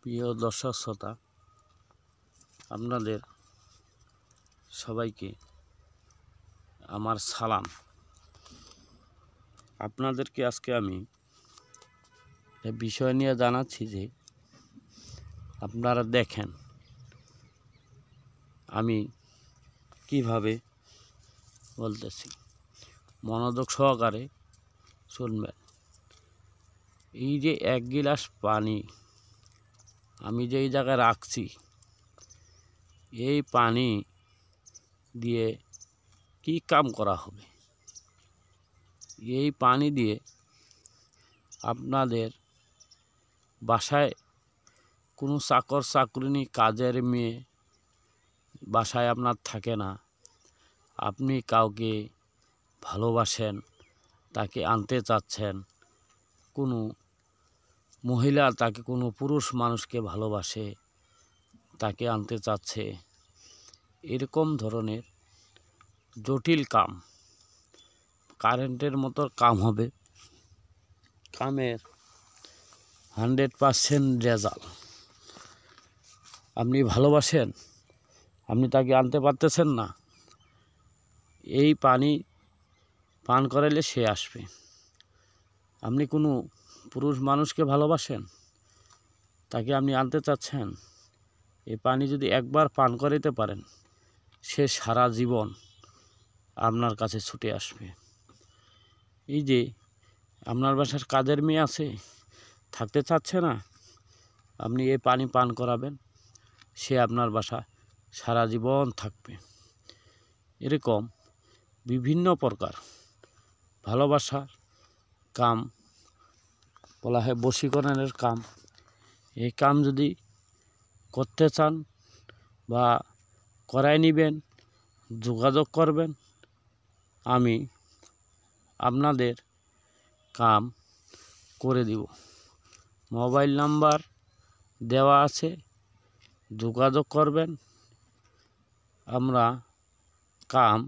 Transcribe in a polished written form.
প্রিয় দর্শক শ্রোতা, আপনাদের সবাইকে আমার সালাম। আপনাদেরকে আজকে আমি এই বিষয় নিয়ে জানাচ্ছি যে আপনারা দেখেন আমি কিভাবে বলতেছি, মনোযোগ সহকারে শুনবেন। এই যে এক গিলাস পানি আমি যেই জায়গায় রাখছি, এই পানি দিয়ে কি কাম করা হবে? এই পানি দিয়ে আপনাদের বাসায় কোনো চাকর চাকরিনী, কাজের মেয়ে বাসায় আপনার থাকে না, আপনি কাউকে ভালোবাসেন, তাকে আনতে চাচ্ছেন, কোনো মহিলা তাকে কোনো পুরুষ মানুষকে ভালোবাসে, তাকে আনতে চাচ্ছে, এরকম ধরনের জটিল কাম, কারেন্টের মতো কাম হবে। কামের 100% রেজাল্ট। আপনি ভালোবাসেন, আপনি তাকে আনতে পারতেছেন না, এই পানি পান করাইলে সে আসবে। আপনি কোনো পুরুষ মানুষকে ভালোবাসেন, তাকে আপনি আনতে চাচ্ছেন, এই পানি যদি একবার পান করাইতে পারেন, সে সারা জীবন আপনার কাছে ছুটে আসবে। এই যে আপনার বাসার কাজের মেয়ে আছে, থাকতে চাচ্ছে না, আপনি এই পানি পান করাবেন, সে আপনার বাসা সারা জীবন থাকবে। এরকম বিভিন্ন প্রকার ভালোবাসার কাম বলা হয় বশীকরণের কাম। এই কাম যদি করতে চান বা করাই নেবেন, যোগাযোগ করবেন, আমি আপনাদের কাম করে দিব। মোবাইল নাম্বার দেওয়া আছে, যোগাযোগ করবেন। আমরা কাম